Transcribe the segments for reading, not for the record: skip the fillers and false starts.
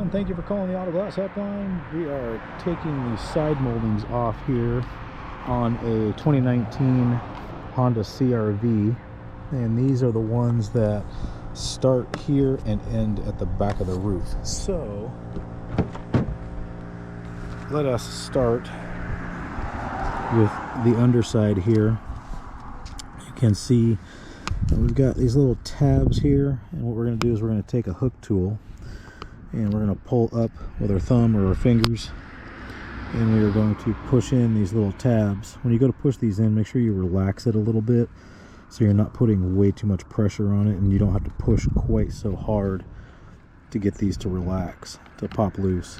everyone, thank you for calling the Auto Glass Helpline. We are taking the side moldings off here on a 2019 Honda CRV, and these are the ones that start here and end at the back of the roof. So let us start with the underside here. You can see we've got these little tabs here, and what we're going to do is we're going to take a hook tool and we're going to pull up with our thumb or our fingers, and we are going to push in these little tabs. When you go to push these in, make sure you relax it a little bit so you're not putting way too much pressure on it, and you don't have to push quite so hard to get these to relax, to pop loose.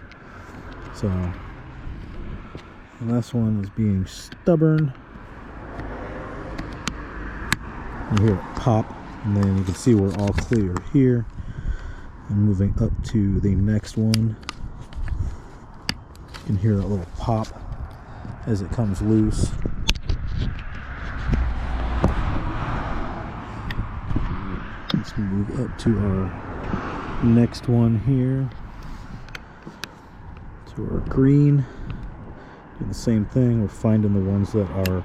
So and this one is being stubborn. You hear it pop, and then you can see we're all clear here. And moving up to the next one, you can hear that little pop as it comes loose. Let's move up to our next one here, to our green. Do the same thing. We're finding the ones that are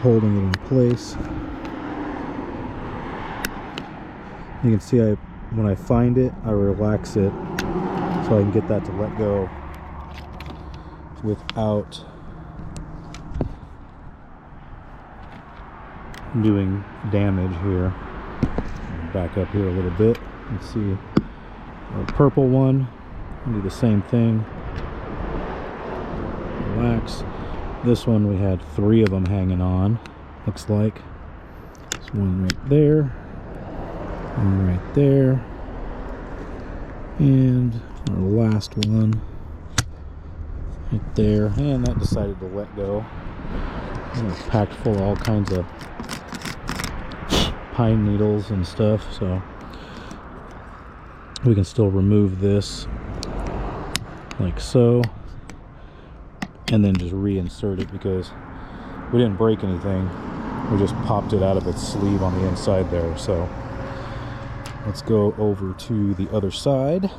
holding it in place. You can see when I find it, I relax it so I can get that to let go without doing damage here. Back up here a little bit and see our purple one. I'll do the same thing. Relax. This one we had 3 of them hanging on, looks like. There's one right there, one right there, and our last one right there, and that decided to let go. And it's packed full of all kinds of pine needles and stuff, so we can still remove this like so, and then just reinsert it, because we didn't break anything. We just popped it out of its sleeve on the inside there. So let's go over to the other side.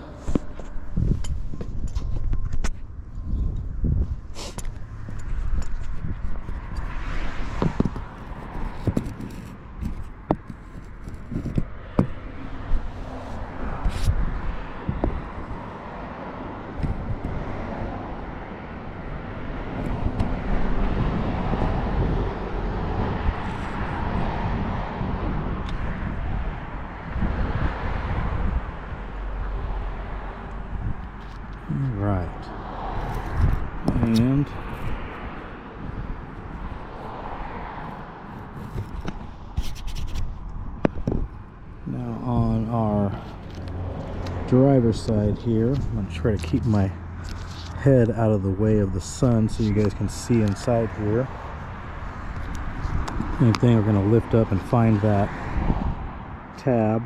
Right, and now on our driver's side here, I'm going to try to keep my head out of the way of the sun so you guys can see inside here. Same thing, we're going to lift up and find that tab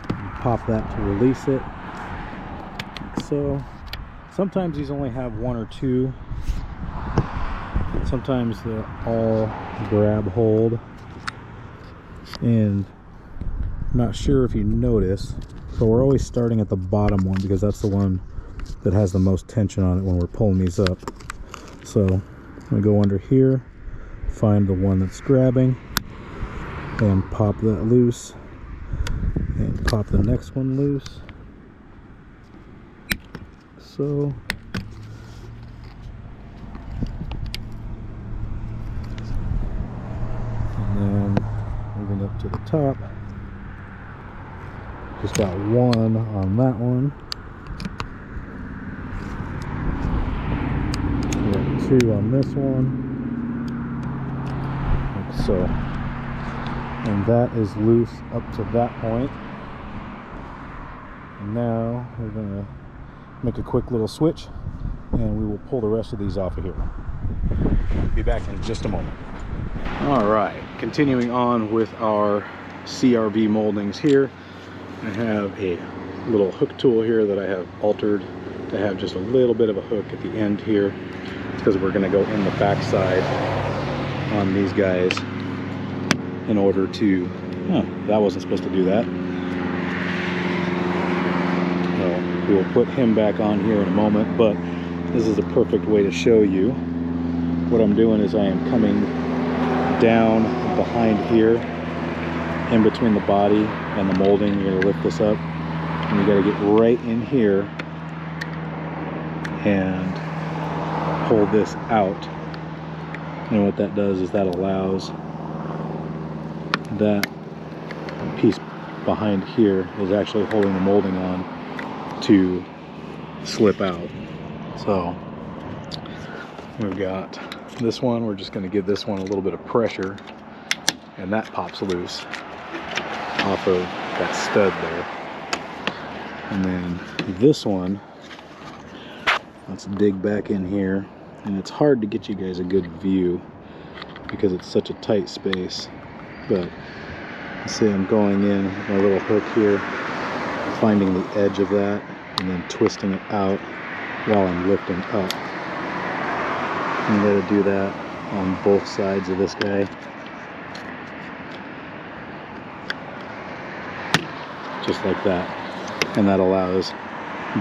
and pop that to release it. So sometimes these only have 1 or 2. Sometimes they're all grab hold. And I'm not sure if you notice, but we're always starting at the bottom one because that's the one that has the most tension on it when we're pulling these up. So I'm going to go under here, find the one that's grabbing, and pop that loose, and pop the next one loose. So and then moving up to the top, just got 1 on that one. We got 2 on this one, like so, and that is loose up to that point. And now we're gonna make a quick little switch, and we will pull the rest of these off of here. Be back in just a moment. All right, continuing on with our CRV moldings here. I have a little hook tool here that I have altered to have just a little bit of a hook at the end here. It's because we're going to go in the back side on these guys in order to, that wasn't supposed to do that. We will put him back on here in a moment, but this is a perfect way to show you. What I'm doing is I am coming down behind here, in between the body and the molding. You're gonna lift this up, and you gotta get right in here and pull this out. And what that does is that allows that piece behind here is actually holding the molding on to slip out. So we've got this one. We're just going to give this one a little bit of pressure, and that pops loose off of that stud there. And then this one, let's dig back in here. And it's hard to get you guys a good view because it's such a tight space. But you see I'm going in with my little hook here, finding the edge of that, and then twisting it out while I'm lifting up. I'm going to do that on both sides of this guy. Just like that. And that allows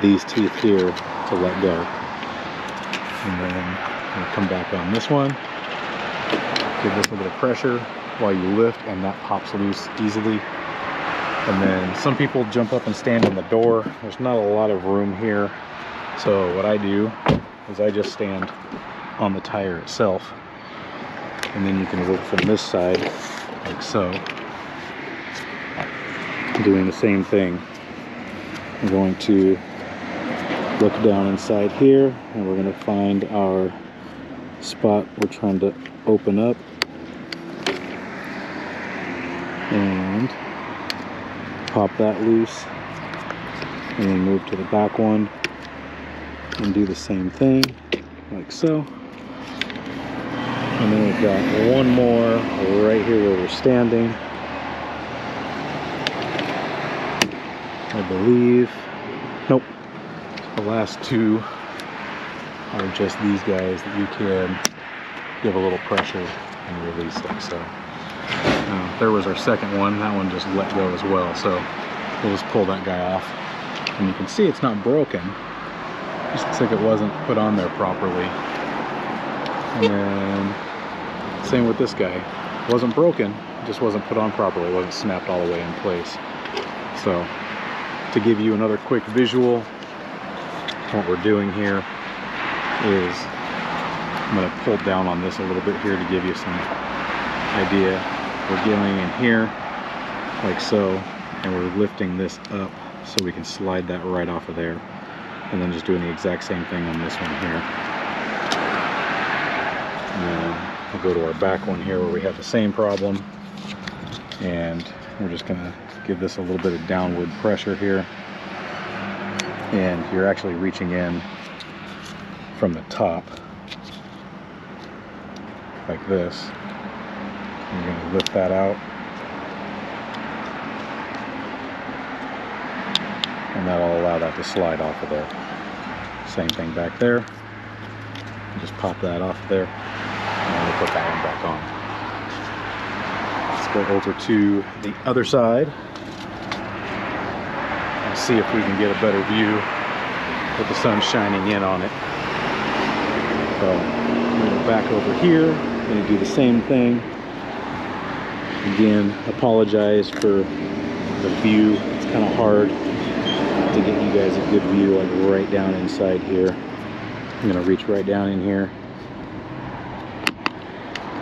these teeth here to let go. And then I'm going to come back on this one, give this a bit of pressure while you lift, and that pops loose easily. And then some people jump up and stand in the door. There's not a lot of room here, so what I do is I just stand on the tire itself, and then you can work from this side like so, doing the same thing. I'm going to look down inside here, and we're going to find our spot we're trying to open up, and pop that loose, and then move to the back one and do the same thing like so. And then we've got one more right here where we're standing, I believe. Nope. The last two are just these guys that you can give a little pressure and release them. So there was our second one. That one just let go as well. So we'll just pull that guy off. And you can see it's not broken. It just looks like it wasn't put on there properly. And then same with this guy. It wasn't broken, it just wasn't put on properly. It wasn't snapped all the way in place. So to give you another quick visual, what we're doing here is I'm going to pull down on this a little bit here to give you some idea. We're going in here like so, and we're lifting this up so we can slide that right off of there, and then just doing the exact same thing on this one here. And then we'll go to our back one here where we have the same problem, and we're just going to give this a little bit of downward pressure here, and you're actually reaching in from the top like this. You're going to lift that out, and that'll allow that to slide off of there. Same thing back there. Just pop that off of there, and then we'll put that one back on. Let's go over to the other side and see if we can get a better view with the sun shining in on it. So I'm going to back over here, I'm going to do the same thing. Again, apologize for the view. It's kind of hard to get you guys a good view, like right down inside here. I'm going to reach right down in here,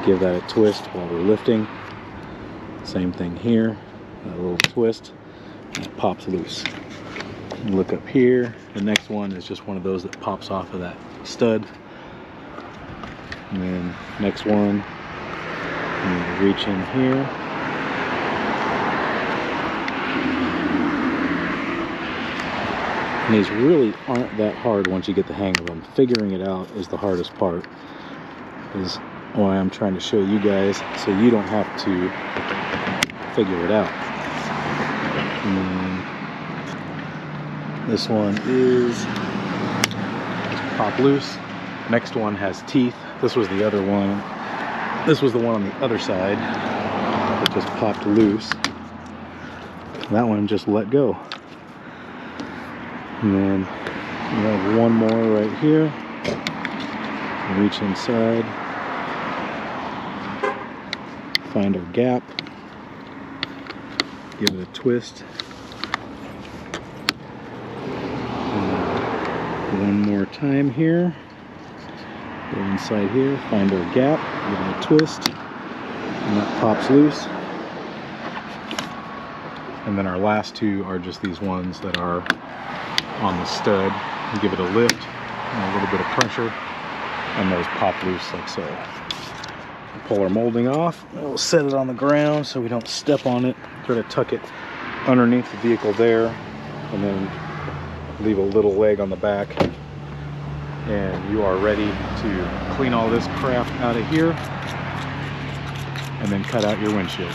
give that a twist while we're lifting. Same thing here, a little twist, and it pops loose. And look up here, the next one is just one of those that pops off of that stud. And then next one, I'm going to reach in here. And these really aren't that hard once you get the hang of them. Figuring it out is the hardest part, is why I'm trying to show you guys so you don't have to figure it out. And then this one is pop loose. Next one has teeth. This was the other one. This was the one on the other side that just popped loose. That one just let go. And then we have one more right here. Reach inside, find our gap, give it a twist. And one more time here. Go inside here, find our gap, give it a twist, and that pops loose. And then our last two are just these ones that are on the stud. We give it a lift and a little bit of pressure, and those pop loose like so. Pull our molding off, and we'll set it on the ground so we don't step on it. Try to tuck it underneath the vehicle there, and then leave a little leg on the back. And you are ready to clean all this crap out of here and then cut out your windshield.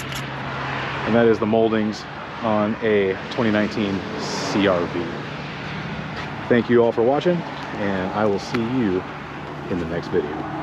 And that is the moldings on a 2019 CRV. Thank you all for watching, and I will see you in the next video.